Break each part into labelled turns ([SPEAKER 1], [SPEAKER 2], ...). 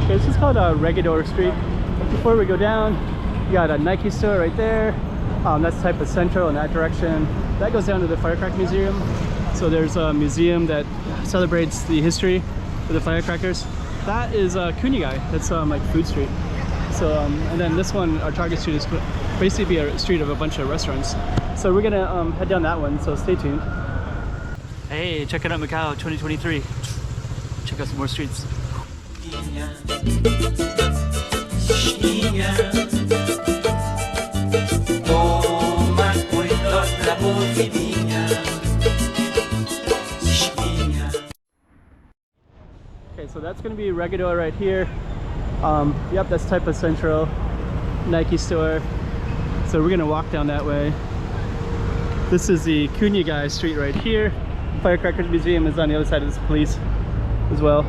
[SPEAKER 1] Okay, this is called Regedor Street. Before we go down, you got a Nike store right there. That's Taipa Central in that direction. That goes down to the Firecracker Museum. So there's a museum that celebrates the history of the firecrackers. That is Kunyagai. That's like food street. So and then this one, our target street, is basically a street of a bunch of restaurants. So we're gonna head down that one. So stay tuned. Hey, checking out Macau 2023. Check out some more streets. Okay, so that's going to be Regedor right here. Yep, that's Taipa Central, Nike store. So we're going to walk down that way. This is the Kunyagai street right here. Firecracker Museum is on the other side of this police as well.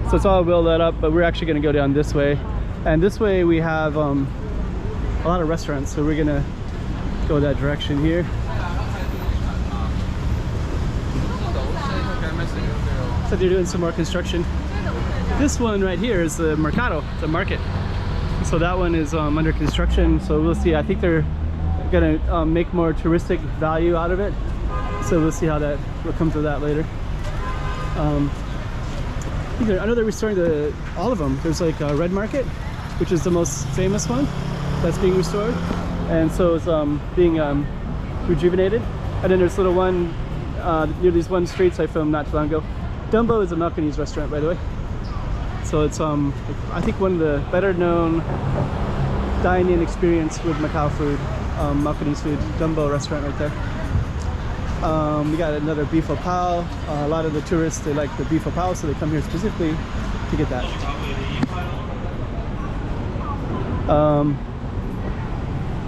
[SPEAKER 1] So it's all well lit up, but we're actually going to go down this way. And this way we have a lot of restaurants, so we're going to go that direction here. So they're doing some more construction. This one right here is the Mercado, the market. So that one is under construction, so we'll see. I think they're gonna make more touristic value out of it. So we'll see what comes of that later. I know they're restoring all of them. There's like a Red Market, which is the most famous one that's being restored. And so it's being rejuvenated. And then there's a little one near these one streets I filmed not too long ago. Dumbo is a Malcanese restaurant, by the way. So it's I think one of the better known dine-in experience with Macau food, Malcanese food. Dumbo restaurant right there. We got another beef pao. A lot of the tourists, they like the beef pao, so they come here specifically to get that.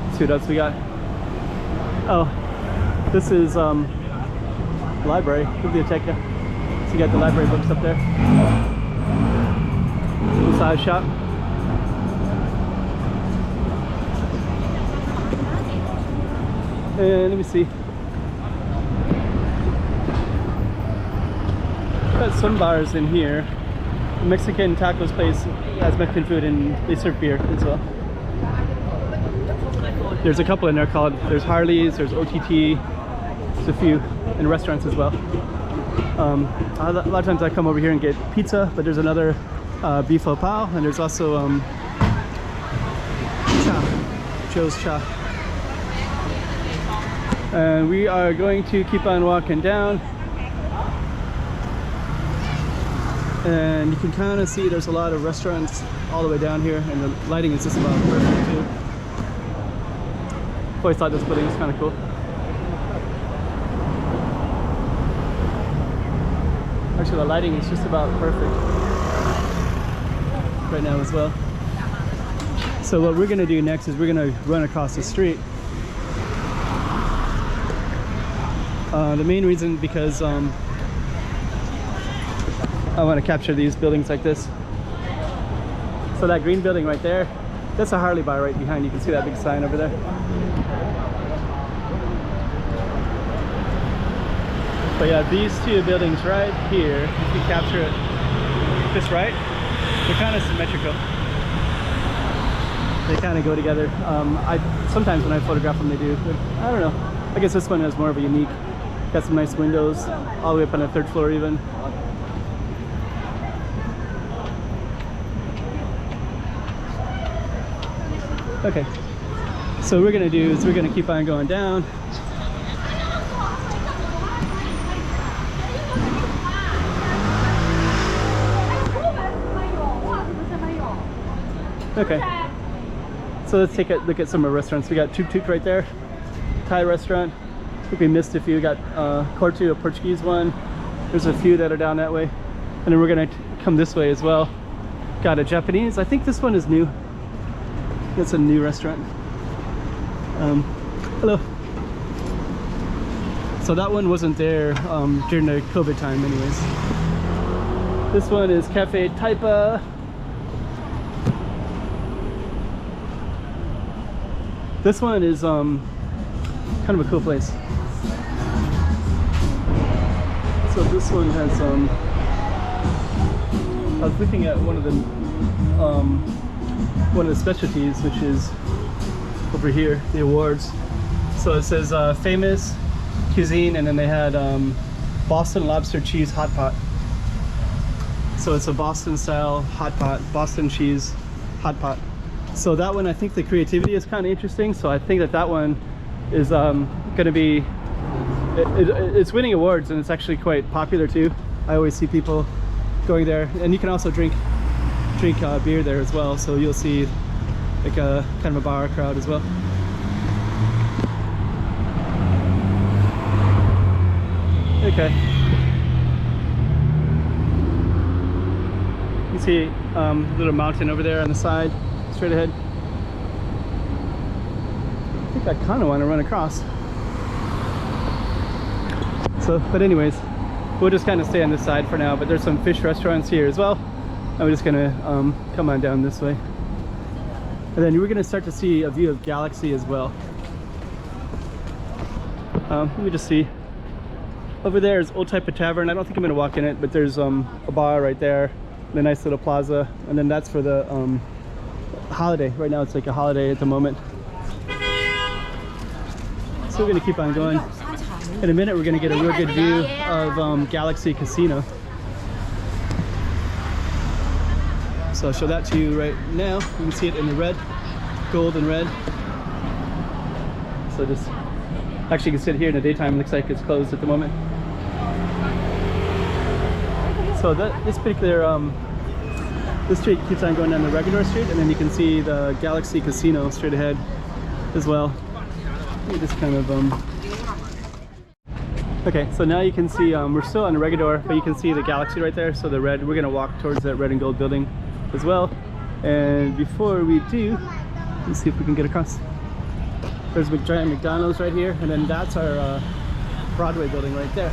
[SPEAKER 1] Let's see what else we got. Oh, this is library, Biblioteca. So you got the library books up there. Massage shop. And let me see. Got some bars in here. The Mexican tacos place has Mexican food and they serve beer as well. There's a couple in there there's Harley's, there's OTT, there's a few in restaurants as well. A lot of times I come over here and get pizza, but there's another beef pao, and there's also Joe's Cha. And we are going to keep on walking down. And you can kind of see there's a lot of restaurants all the way down here, and the lighting is just about perfect too. Always thought this building was kind of cool. Actually, the lighting is just about perfect right now as well. So what we're going to do next is we're going to run across the street. The main reason because I want to capture these buildings like this. So that green building right there, that's a Harley bar right behind. You can see that big sign over there. But yeah, these two buildings right here, if you capture it just right, they're kind of symmetrical. They kind of go together. Sometimes when I photograph them they do, but I don't know. I guess this one has more of a unique, got some nice windows all the way up on the third floor even. Okay, so what we're gonna do is we're gonna keep on going down. Okay, so let's take a look at some of the restaurants. We got Tuk Tuk right there, Thai restaurant. I think we missed a few. We got Cortu, a Portuguese one. There's a few that are down that way. And then we're gonna come this way as well. Got a Japanese. I think this one is new. It's a new restaurant. Hello. So that one wasn't there during the COVID time anyways. This one is Cafe Taipa. This one is kind of a cool place. So this one has I was looking at one of the specialties, which is over here, the awards. So it says famous cuisine, and then they had Boston lobster cheese hot pot. So it's a Boston style hot pot, Boston cheese hot pot. So that one, I think the creativity is kind of interesting. So I think that one is going to be, it's winning awards, and it's actually quite popular too. I always see people going there, and you can also drink beer there as well. So you'll see like a kind of a bar crowd as well. Okay. You see a little mountain over there on the side, straight ahead. I think I kind of want to run across. So, but anyways, we'll just kind of stay on this side for now, but there's some fish restaurants here as well. And we're just gonna come on down this way. And then we're gonna start to see a view of Galaxy as well. Let me just see. Over there is Old Taipa Tavern. I don't think I'm gonna walk in it, but there's a bar right there, and a nice little plaza. And then that's for the holiday. Right now it's like a holiday at the moment. So we're gonna keep on going. In a minute we're gonna get a real good view of Galaxy Casino. So I'll show that to you right now. You can see it in the red, gold and red. So just, actually you can sit here in the daytime. It looks like it's closed at the moment. So this particular, this street keeps on going down the Regedor Street, and then you can see the Galaxy Casino straight ahead as well. Let me just kind of, okay, so now you can see, we're still on the Regedor, but you can see the Galaxy right there. So the red, we're gonna walk towards that red and gold building as well. And before we do, let's see if we can get across. There's a giant McDonald's right here, and then that's our Broadway building right there.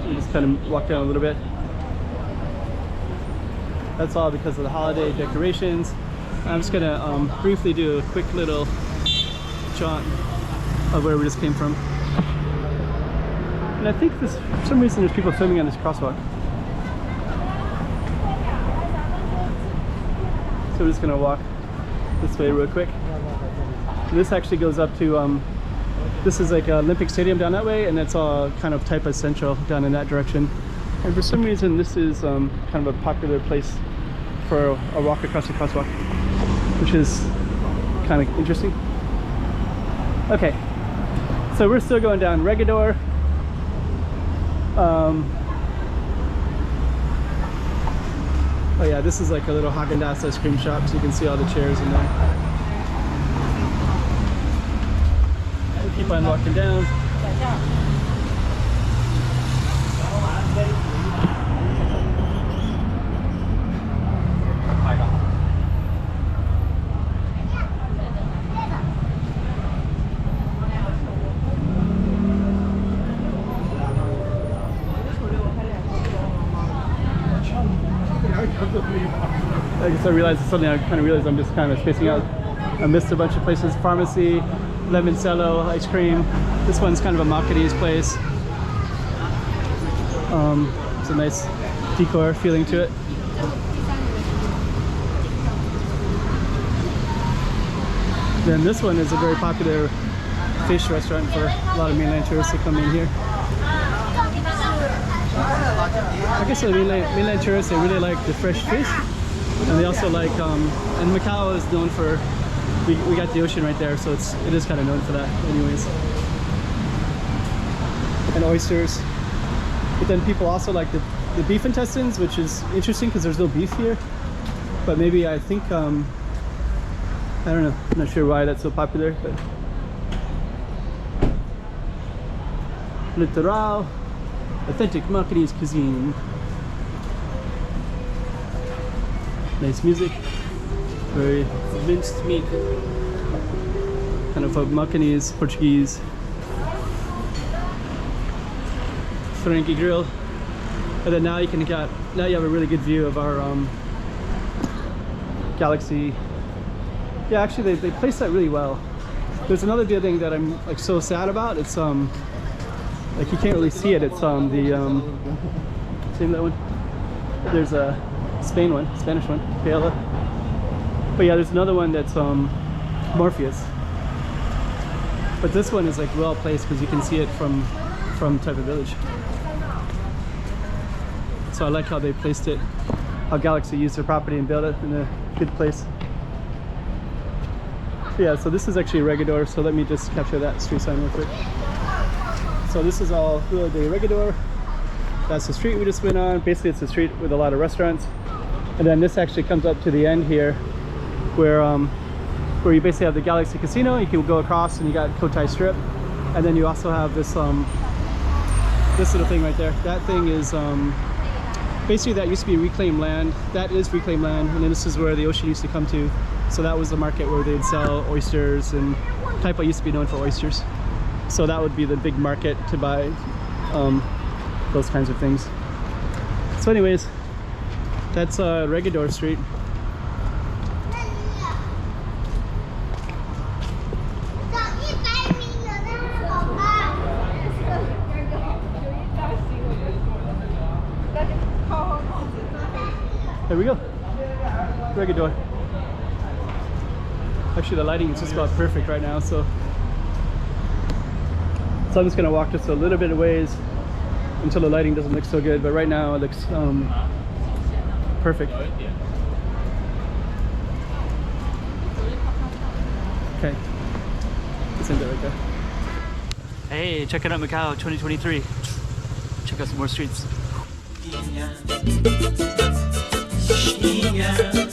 [SPEAKER 1] We just kind of walk down a little bit. That's all because of the holiday decorations. I'm just gonna briefly do a quick little jaunt of where we just came from. And I think this, for some reason, there's people filming on this crosswalk. So we're just gonna walk this way real quick. This actually goes up to, this is like Olympic Stadium down that way, and it's all kind of Taipa Central down in that direction. And for some reason, this is kind of a popular place for a walk across the crosswalk, which is kind of interesting. Okay, so we're still going down Regedor. Oh yeah, this is like a little Haagen-Dazs ice cream shop, so you can see all the chairs in there. We'll keep on walking down. I guess I realized something. I kind of realized I'm just kind of spacing out. I missed a bunch of places. Pharmacy, Lemoncello, ice cream. This one's kind of a Macauese place. It's a nice decor feeling to it. Then this one is a very popular fish restaurant for a lot of mainland tourists to come in here. I guess the mainland tourists, they really like the fresh fish, and they also like, and Macau is known for, we got the ocean right there, so it is kind of known for that anyways. And oysters. But then people also like the beef intestines, which is interesting because there's no beef here. But maybe, I think, I don't know, I'm not sure why that's so popular, but. Litoral. Authentic Macauese cuisine. Nice music. Very minced meat. Kind of a Macauese, Portuguese. Frankie grill. And then now you have a really good view of our Galaxy. Yeah, actually they placed that really well. There's another building that I'm like so sad about. It's like you can't really see it. It's Same that one. There's a Spanish one, Paella. But yeah, there's another one that's Morpheus. But this one is like well placed because you can see it from Taipa Village. So I like how they placed it, how Galaxy used their property and built it in a good place. But yeah, so this is actually Regedor, so let me just capture that street sign real quick. So this is all Rua de Regedor. That's the street we just went on. Basically it's a street with a lot of restaurants. And then this actually comes up to the end here where you basically have the Galaxy Casino. You can go across and you got Cotai Strip. And then you also have this this little thing right there. That thing is basically that used to be reclaimed land. That is reclaimed land, and then this is where the ocean used to come to. So that was the market where they'd sell oysters, and Taipa used to be known for oysters. So that would be the big market to buy those kinds of things. So anyways, that's Regedor Street. There we go, Regedor. Actually the lighting is just about perfect right now, so I'm just gonna walk just a little bit of ways until the lighting doesn't look so good, but right now it looks perfect. Okay, let's end it right there. Hey, check it out, Macau 2023. Check out some more streets. Yeah.